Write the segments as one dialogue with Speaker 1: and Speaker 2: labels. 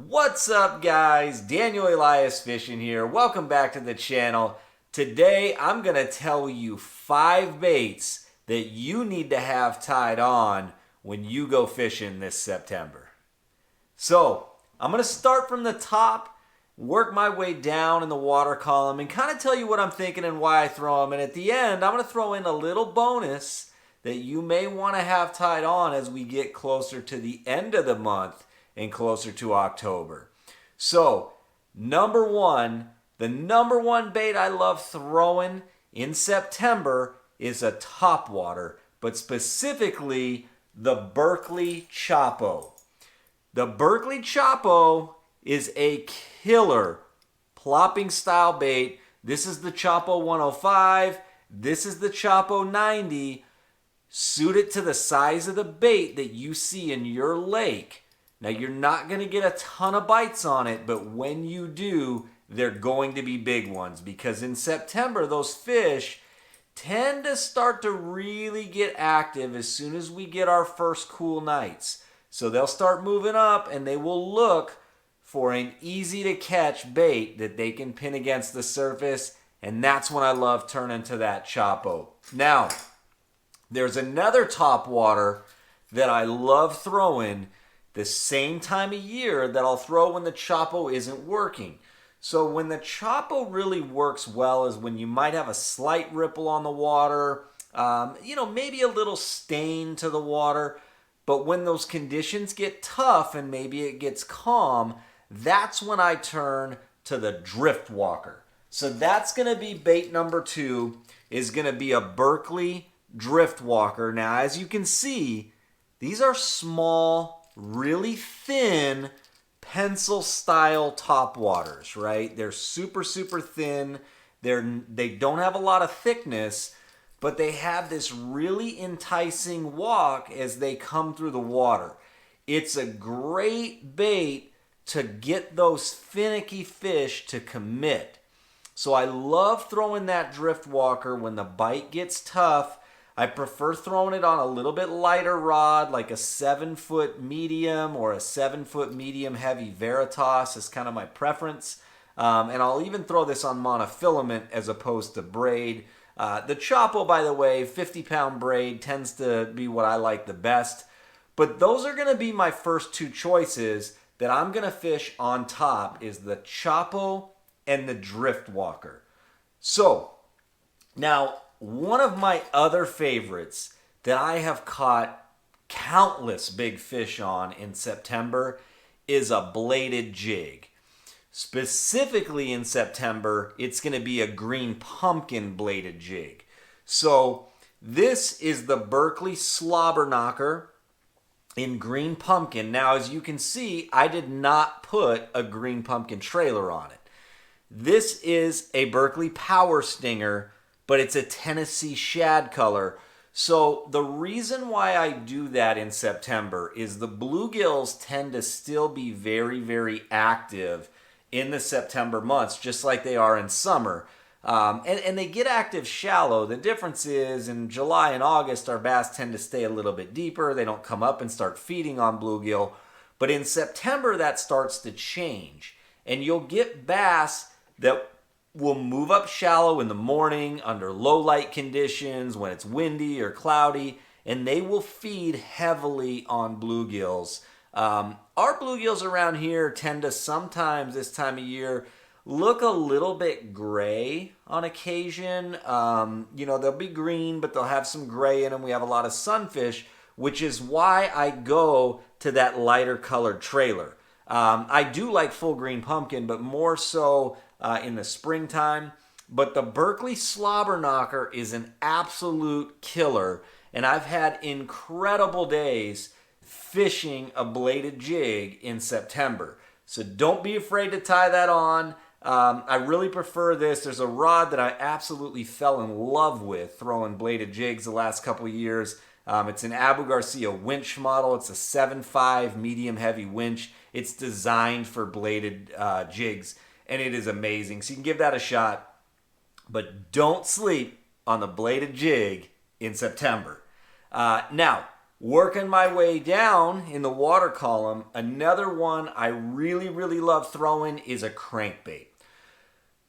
Speaker 1: What's up, guys? Daniel Elias Fishing here. Welcome back to the channel. Today I'm going to tell you 5 baits that you need to have tied on when you go fishing this September. So I'm going to start from the top, work my way down in the water column, and kind of tell you what I'm thinking and why I throw them. And at the end, I'm going to throw in a little bonus that you may want to have tied on as we get closer to the end of the month and closer to October. So, the number one bait I love throwing in September is a topwater, but specifically the Berkeley Chapo. The Berkeley Chapo is a killer plopping style bait. This is the Chapo 105. This is the Chapo 90. Suit it to the size of the bait that you see in your lake. Now, you're not going to get a ton of bites on it, but when you do, they're going to be big ones because in September, those fish tend to start to really get active as soon as we get our first cool nights. So they'll start moving up and they will look for an easy to catch bait that they can pin against the surface, and that's when I love turning to that Chapo. Now, there's another topwater that I love throwing the same time of year that I'll throw when the Chapo isn't working. So when the Chapo really works well is when you might have a slight ripple on the water, maybe a little stain to the water. But when those conditions get tough and maybe it gets calm, that's when I turn to the drift walker. So that's going to be bait number 2, is going to be a Berkeley drift walker. Now, as you can see, these are small, really thin pencil style topwaters, right? They're super thin. They don't have a lot of thickness, but they have this really enticing walk as they come through the water. It's a great bait to get those finicky fish to commit. So I love throwing that drift walker when the bite gets tough. I prefer throwing it on a little bit lighter rod, like a 7-foot medium or a 7-foot medium heavy Veritas is kind of my preference. And I'll even throw this on monofilament as opposed to braid. The Chapo, by the way, 50-pound braid tends to be what I like the best. But those are going to be my first 2 choices that I'm going to fish on top, is the Chapo and the drift walker. So, now, one of my other favorites that I have caught countless big fish on in September is a bladed jig. Specifically in September, it's going to be a green pumpkin bladed jig. So this is the Berkeley Slobber Knocker in green pumpkin. Now, as you can see, I did not put a green pumpkin trailer on it. This is a Berkeley Power Stinger, but it's a Tennessee shad color. So the reason why I do that in September is the bluegills tend to still be very active in the September months, just like they are in summer. And they get active shallow. The difference is in July and August, our bass tend to stay a little bit deeper. They don't come up and start feeding on bluegill. But in September, that starts to change. And you'll get bass that will move up shallow in the morning under low light conditions when it's windy or cloudy, and they will feed heavily on bluegills. Our bluegills around here tend to sometimes this time of year look a little bit gray on occasion. They'll be green, but they'll have some gray in them. We have a lot of sunfish, which is why I go to that lighter colored trailer. I do like full green pumpkin, but more so in the springtime. But the Berkeley Slobber Knocker is an absolute killer, and I've had incredible days fishing a bladed jig in September. So don't be afraid to tie that on. I really prefer this. There's a rod that I absolutely fell in love with throwing bladed jigs the last couple of years. It's an Abu Garcia winch model. It's a 7.5 medium heavy winch. It's designed for bladed jigs, and it is amazing. So you can give that a shot, but don't sleep on the bladed jig in September. Now, Working my way down in the water column, another one I really, really love throwing is a crankbait.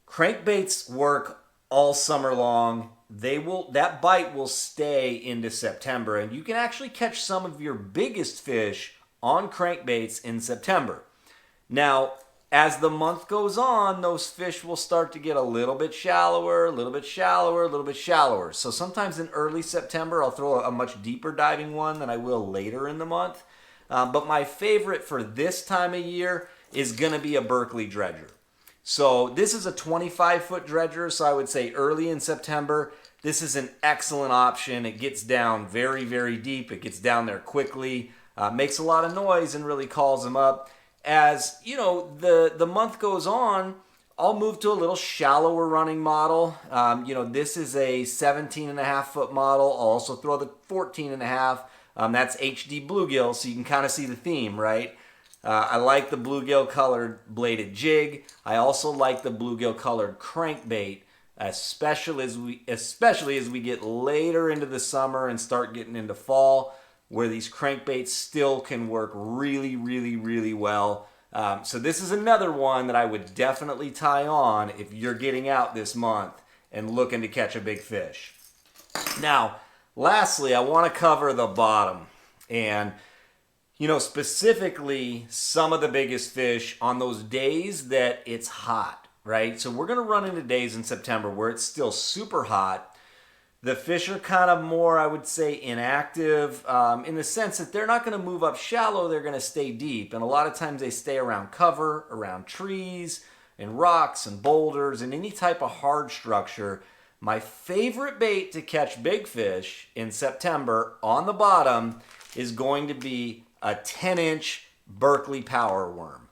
Speaker 1: Crankbaits work all summer long. That bite will stay into September, and you can actually catch some of your biggest fish on crankbaits in September. Now, as the month goes on, those fish will start to get a little bit shallower, a little bit shallower, a little bit shallower. So sometimes in early September, I'll throw a much deeper diving one than I will later in the month. But my favorite for this time of year is going to be a Berkeley dredger. So this is a 25-foot dredger, so I would say early in September, this is an excellent option. It gets down very, very deep. It gets down there quickly, makes a lot of noise and really calls them up. As you know, the month goes on, I'll move to a little shallower running model. This is a 17.5-foot model. I'll also throw the 14.5. That's HD bluegill, so you can kind of see the theme, right? I like the bluegill colored bladed jig. I also like the bluegill colored crankbait, especially as we get later into the summer and start getting into fall, where these crankbaits still can work really, really, really well. So this is another one that I would definitely tie on if you're getting out this month and looking to catch a big fish. Now, lastly, I want to cover the bottom. And, specifically some of the biggest fish on those days that it's hot, right? So we're going to run into days in September where it's still super hot. The fish are kind of more, I would say, inactive in the sense that they're not going to move up shallow, they're going to stay deep. And a lot of times they stay around cover, around trees, and rocks, and boulders, and any type of hard structure. My favorite bait to catch big fish in September on the bottom is going to be a 10-inch Berkeley power worm.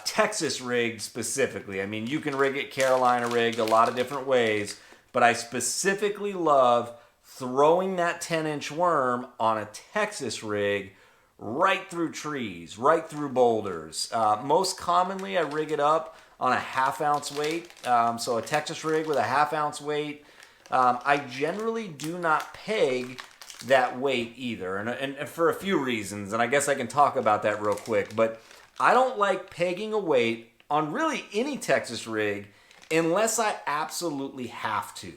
Speaker 1: Texas rigged specifically. I mean, you can rig it Carolina rigged a lot of different ways. But I specifically love throwing that 10-inch worm on a Texas rig right through trees, right through boulders. Most commonly, I rig it up on a half-ounce weight. So a Texas rig with a half-ounce weight. I generally do not peg that weight either, and for a few reasons, and I guess I can talk about that real quick. But I don't like pegging a weight on really any Texas rig unless I absolutely have to.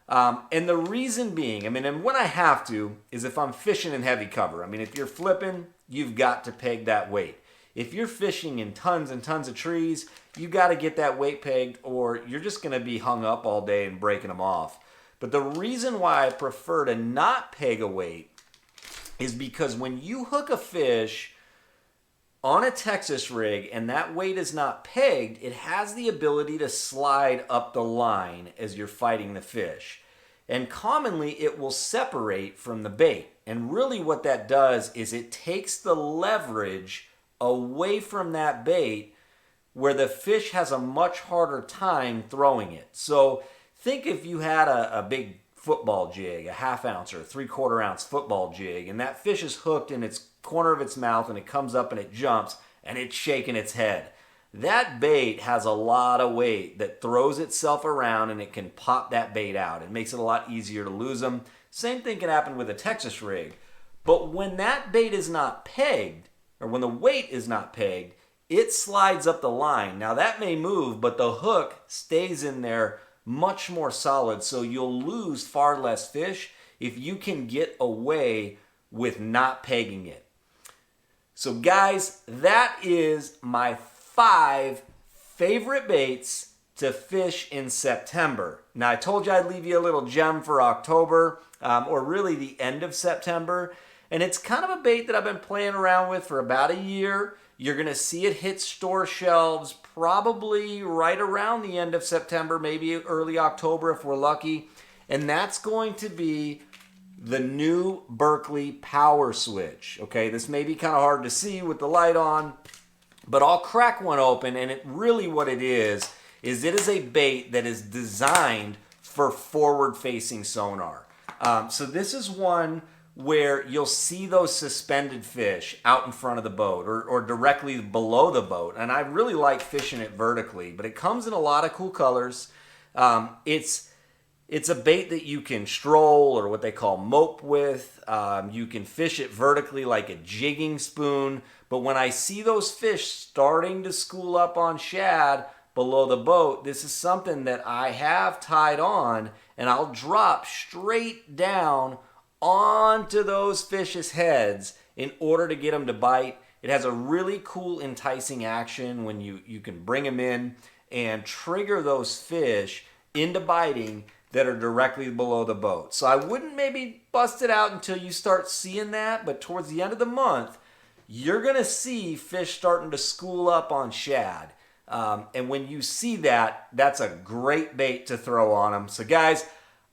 Speaker 1: And the reason being, and when I have to, is if I'm fishing in heavy cover. If you're flipping, you've got to peg that weight. If you're fishing in tons and tons of trees, you got to get that weight pegged, or you're just going to be hung up all day and breaking them off. But the reason why I prefer to not peg a weight is because when you hook a fish on a Texas rig and that weight is not pegged, it has the ability to slide up the line as you're fighting the fish. And commonly it will separate from the bait. And really what that does is it takes the leverage away from that bait, where the fish has a much harder time throwing it. So think if you had a big football jig, a half-ounce or a 3/4-ounce football jig, and that fish is hooked in its corner of its mouth and it comes up and it jumps and it's shaking its head. That bait has a lot of weight that throws itself around and it can pop that bait out. It makes it a lot easier to lose them. Same thing can happen with a Texas rig. But when that bait is not pegged, or when the weight is not pegged, it slides up the line. Now that may move, but the hook stays in there much more solid, so you'll lose far less fish if you can get away with not pegging it. So guys, that is my 5 favorite baits to fish in September. Now I told you I'd leave you a little gem for October, or really the end of September. And it's kind of a bait that I've been playing around with for about a year. You're going to see it hit store shelves probably right around the end of September, maybe early October if we're lucky. And that's going to be the new Berkeley Power Switch. Okay, this may be kind of hard to see with the light on, but I'll crack one open, and it really what it is it is a bait that is designed for forward-facing sonar. So this is one where you'll see those suspended fish out in front of the boat or directly below the boat. And I really like fishing it vertically, but it comes in a lot of cool colors. It's It's a bait that you can stroll or what they call mope with. You can fish it vertically like a jigging spoon. But when I see those fish starting to school up on shad below the boat, this is something that I have tied on, and I'll drop straight down onto those fish's heads in order to get them to bite. It has a really cool enticing action when you can bring them in and trigger those fish into biting that are directly below the boat. So I wouldn't maybe bust it out until you start seeing that, but towards the end of the month, you're going to see fish starting to school up on shad. And when you see that, that's a great bait to throw on them. So guys,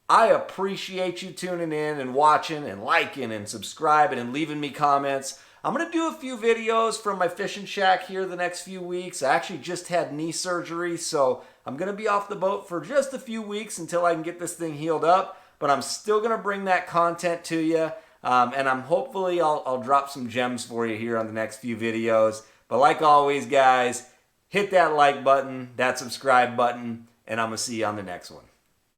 Speaker 1: I appreciate you tuning in and watching and liking and subscribing and leaving me comments. I'm going to do a few videos from my fishing shack here the next few weeks. I actually just had knee surgery, so I'm going to be off the boat for just a few weeks until I can get this thing healed up. But I'm still going to bring that content to you. And hopefully I'll drop some gems for you here on the next few videos. But like always, guys, hit that like button, that subscribe button, and I'm going to see you on the next one.